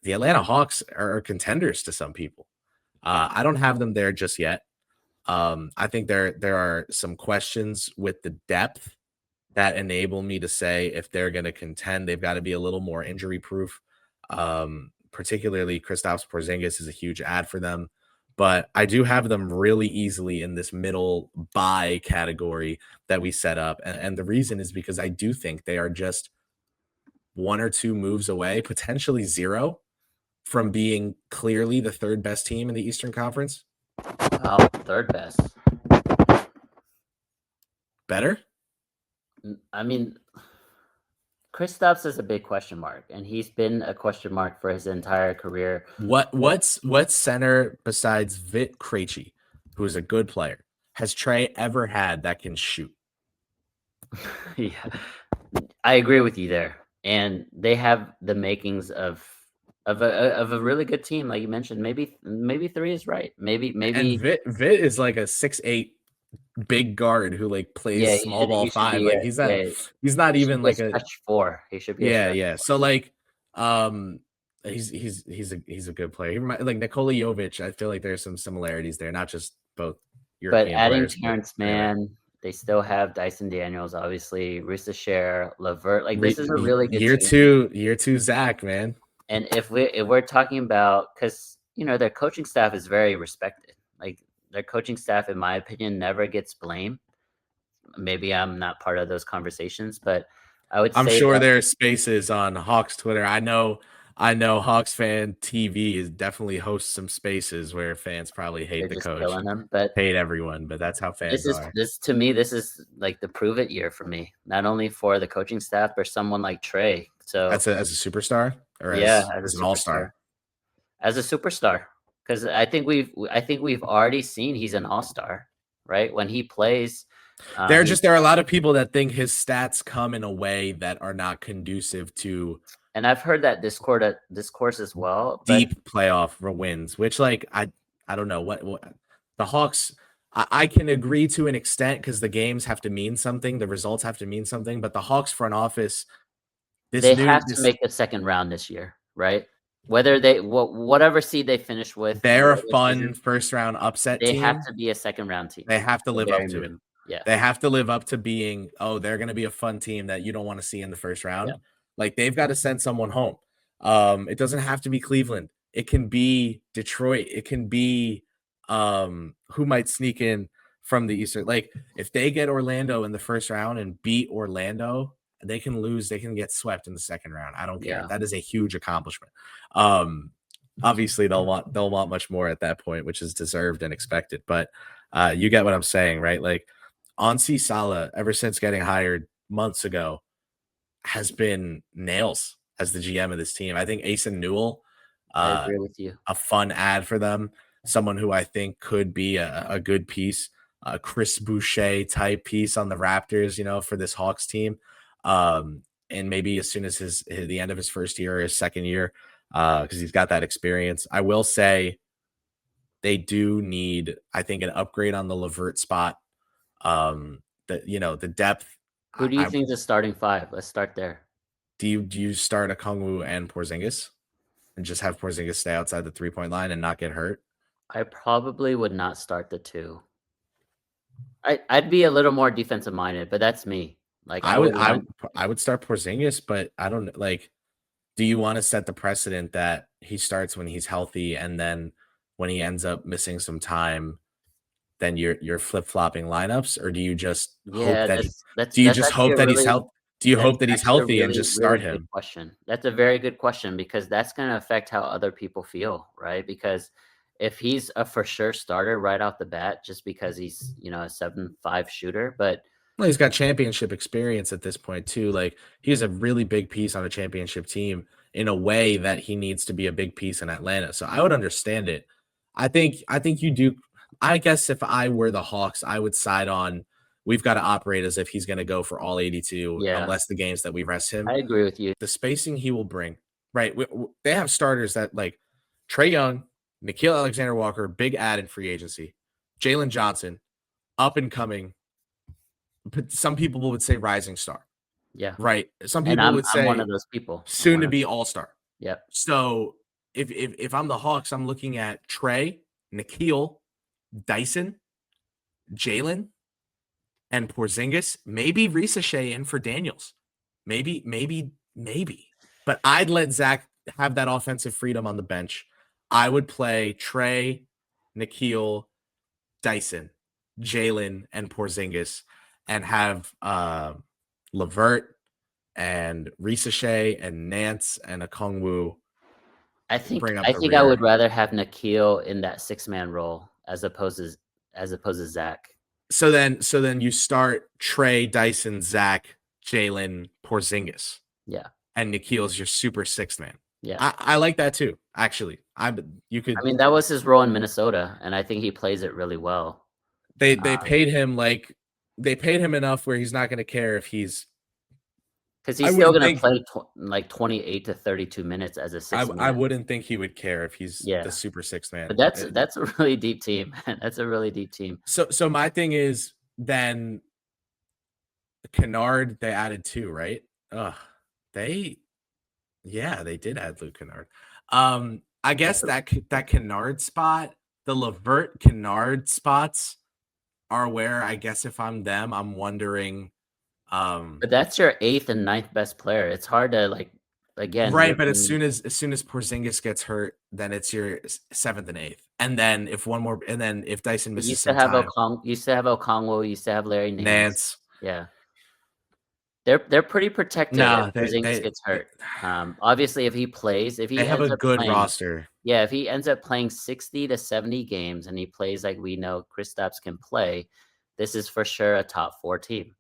the Atlanta Hawks are contenders to some people. I don't have them there just yet. I think there are some questions with the depth that enable me to say if they're going to contend, they've got to be a little more injury proof. Particularly, Kristaps Porzingis is a huge add for them, but I do have them really easily in this middle buy category that we set up, and the reason is because I do think they are just one or two moves away, potentially zero, from being clearly the third best team in the Eastern Conference. Oh, third best. Better? I mean, Kristaps is a big question mark, and he's been a question mark for his entire career. What's center besides Vit Krejci, who is a good player, has Trae ever had that can shoot? Yeah, I agree with you there, and they have the makings of a really good team, like you mentioned. Maybe 3 is right. Maybe And Vit is like a 6'8" big guard who like plays small ball he should 5. be Like he's not he should even be a like a stretch 4. He should be a stretch yeah. 4. So like he's a good player. He like Nikola Jovic. I feel like there's some similarities there, not just both But European adding players. Terrence Mann, they still have Dyson Daniels, obviously, Risa Share, Levert. Like this is a really good team. Year two, Zach, man. And if we're talking about, because their coaching staff is very respected. Like their coaching staff, in my opinion, never gets blamed. Maybe I'm not part of those conversations, but I would say I'm sure there are spaces on Hawks Twitter. I know Hawks Fan TV is definitely hosts some spaces where fans probably hate the coach, killing them, but hate everyone. But that's how fans are. This to me, this is like the prove it year for me. Not only for the coaching staff, but someone like Trae. So that's as a superstar, or as an all-star, as a superstar. Because I think we've already seen he's an all-star, right? When he plays. There are a lot of people that think his stats come in a way that are not conducive to. And I've heard that discourse as well. Deep playoff wins, which like I don't know what the Hawks. I can agree to an extent because the games have to mean something, the results have to mean something. But the Hawks front office, they have to make the second round this year, right? Whether whatever seed they finish with, they're a fun first round upset team. They have to be a second round team. They have to live up to it. Yeah, they have to live up to being. Oh, they're going to be a fun team that you don't want to see in the first round. Yeah. Like they've got to send someone home. It doesn't have to be Cleveland. It can be Detroit. It can be who might sneak in from the Eastern. Like if they get Orlando in the first round and beat Orlando, they can lose. They can get swept in the second round. I don't care. Yeah. That is a huge accomplishment. Obviously they'll want much more at that point, which is deserved and expected. But you get what I'm saying, right? Like Ansi Salah, ever since getting hired months ago, has been nails as the GM of this team. I think Asen Newell, I agree with you. A fun ad for them. Someone who I think could be a good piece, a Chris Boucher type piece on the Raptors, for this Hawks team. And maybe as soon as the end of his first year or his second year, because he's got that experience. I will say they do need, I think, an upgrade on the Levert spot. The depth. Who do you think is the starting 5? Let's start there. Do you start Okongwu and Porzingis and just have Porzingis stay outside the 3-point line and not get hurt? I probably would not start the 2. I'd be a little more defensive minded, but that's me. Like I would start Porzingis, but I don't like. Do you want to set the precedent that he starts when he's healthy and then when he ends up missing some time, then you're flip-flopping lineups, or do you just hope that he's healthy? Do you hope that he's healthy and just start him? Question. That's a very good question because that's going to affect how other people feel, right? Because if he's a for sure starter right off the bat, just because he's a 7-5 shooter, but he's got championship experience at this point too. Like he's a really big piece on a championship team in a way that he needs to be a big piece in Atlanta. So I would understand it. I think you do. I guess if I were the Hawks, I would side on we've got to operate as if he's going to go for all 82 unless the games that we rest him. I agree with you. The spacing he will bring, right? They have starters that like Trae Young, Nickeil Alexander-Walker, big add in free agency, Jalen Johnson, up and coming. But some people would say rising star. Yeah. Right. Some people would say I'm one of those people. Soon to be all-star. Yep. So if I'm the Hawks, I'm looking at Trae, Nikhil, Dyson, Jalen, and Porzingis. Maybe Ricochet in for Daniels. Maybe. But I'd let Zach have that offensive freedom on the bench. I would play Trae, Nikhil, Dyson, Jalen, and Porzingis, and have Levert and Ricochet and Nance and Okongwu I think bring up I the think I would rear. rather have Nikhil in that 6-man role as opposed to Zach. So then you start Trae, Dyson, Zach, Jalen, Porzingis, Yeah. and Nikhil's your super sixth man. Yeah. I like that too. Actually, you could. I mean, that was his role in Minnesota, and I think he plays it really well. They paid him they paid him enough where he's not going to care if he's. Because I he's still wouldn't going to think. play like 28 to 32 minutes as a 6 I man. wouldn't think he would care if he's the Yeah. super sixth man. But that's a really deep team. That's a really deep team. So my thing is then Kennard they added 2, right? They did add Luke Kennard. I guess that Kennard spot, the Levert Kennard spots are where I guess if I'm them, I'm wondering. But that's your 8th and 9th best player. It's hard to like again. Right, but as soon as Porzingis gets hurt, then it's your 7th and 8th, and then if Dyson You misses used to some have time, you used to have Okongwu, you used to have Larry Nance. Yeah. They're pretty protected if nah, Porzingis gets hurt. Obviously, if he they have a good roster. Yeah, if he ends up playing 60 to 70 games and he plays like we know Kristaps can play, this is for sure a top 4 team.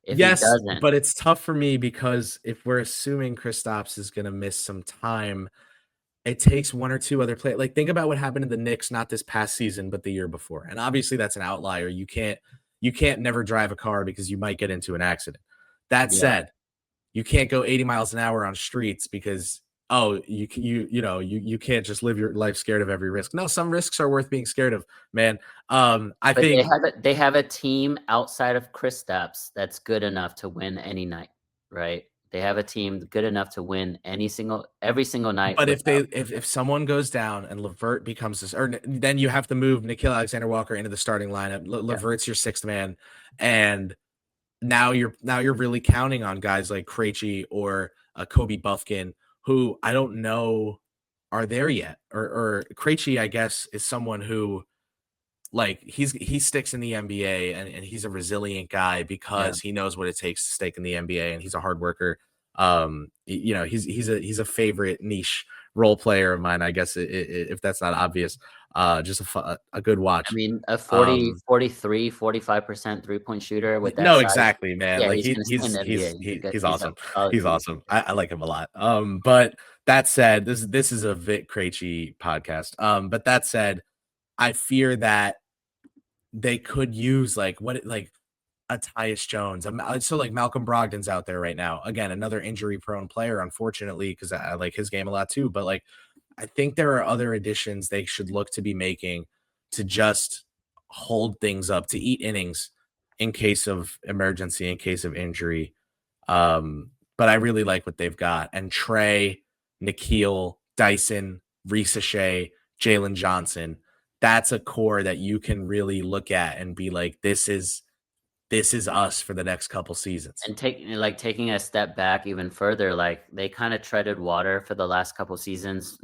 If he doesn't, But it's tough for me because if we're assuming Kristaps is going to miss some time, it takes 1 or 2 other players. Like think about what happened to the Knicks, not this past season, but the year before. And obviously that's an outlier. You can't never drive a car because you might get into an accident. That said, you can't go 80 miles an hour on streets because you can't just live your life scared of every risk. No, some risks are worth being scared of, man. I think they have a team outside of Kristaps that's good enough to win any night, right? They have a team good enough to win every single night. But if someone goes down and Levert becomes this, or then you have to move Nickeil Alexander-Walker into the starting lineup. Levert's your 6th man, and now you're really counting on guys like Krejci or Kobe Buffkin, who I don't know are there yet. Or Krejci, I guess, is someone who like he sticks in the NBA and he's a resilient guy because he knows what it takes to stick in the NBA and he's a hard worker. He's a favorite niche role player of mine, I guess, if that's not obvious. Just a good watch. I mean, a 43, 45% 3-point shooter with that no, size. exactly, man. Yeah, like he's awesome. He's awesome. I like him a lot. But that said, this is a Vic Krejci podcast. But that said, I fear that they could use like a Tyus Jones. So like Malcolm Brogdon's out there right now. Again, another injury prone player, unfortunately, because I like his game a lot too. But like, I think there are other additions they should look to be making to just hold things up, to eat innings in case of emergency, in case of injury. But I really like what they've got. And Trae, Nikhil, Dyson, Ricochet, Jalen Johnson, that's a core that you can really look at and be like, this is us for the next couple seasons. And taking a step back even further, like they kind of treaded water for the last couple seasons.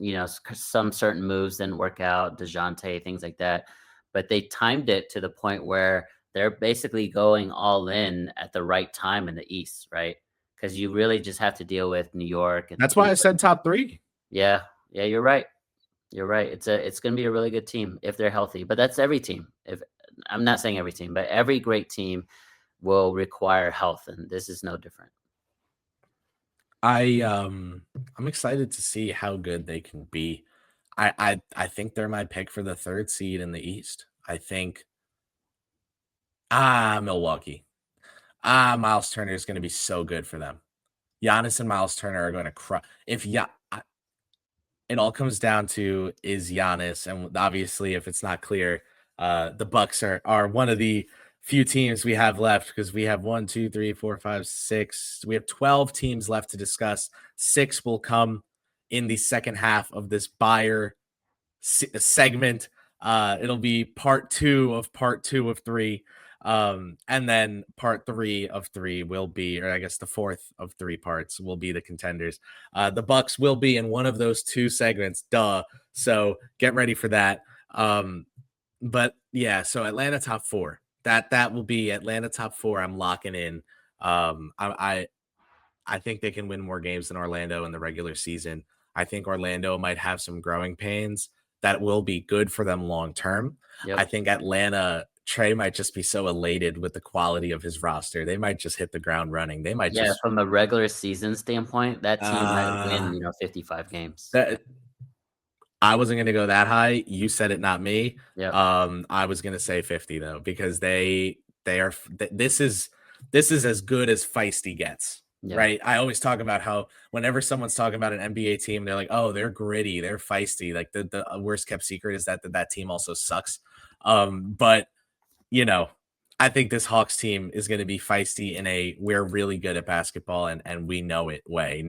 Some certain moves didn't work out, DeJounte, things like that. But they timed it to the point where they're basically going all in at the right time in the East, right? Because you really just have to deal with New York. And that's why I said top 3. Yeah, you're right. You're right. It's going to be a really good team if they're healthy. But that's every team. If I'm not saying every team, but every great team will require health, and this is no different. I'm excited to see how good they can be. I think they're my pick for the 3rd seed in the East. I think Milwaukee. Miles Turner is going to be so good for them. Giannis and Miles Turner are going to crush. It all comes down to is Giannis, and obviously if it's not clear, the Bucks are one of the few teams we have left because we have 1, 2, 3, 4, 5, 6. We have 12 teams left to discuss. 6 will come in the second half of this buyer segment. It'll be part two of 3. And then part 3 of 3 will be, or I guess the fourth of 3 parts will be the contenders. The Bucks will be in one of those 2 segments, duh. So get ready for that. But yeah, so Atlanta top 4. That will be Atlanta top 4. I'm locking in. I think they can win more games than Orlando in the regular season. I think Orlando might have some growing pains that will be good for them long term. Yep. I think Atlanta, Trae might just be so elated with the quality of his roster. They might just hit the ground running. They might just, from a regular season standpoint, that team might win, 55 games. I wasn't going to go that high. You said it, not me. Yep. I was going to say 50 though, because they are. This is as good as feisty gets. Yeah. Right. I always talk about how whenever someone's talking about an NBA team, they're like, oh, they're gritty, they're feisty. Like the worst kept secret is that team also sucks. But I think this Hawks team is going to be feisty in a we're really good at basketball and we know it way.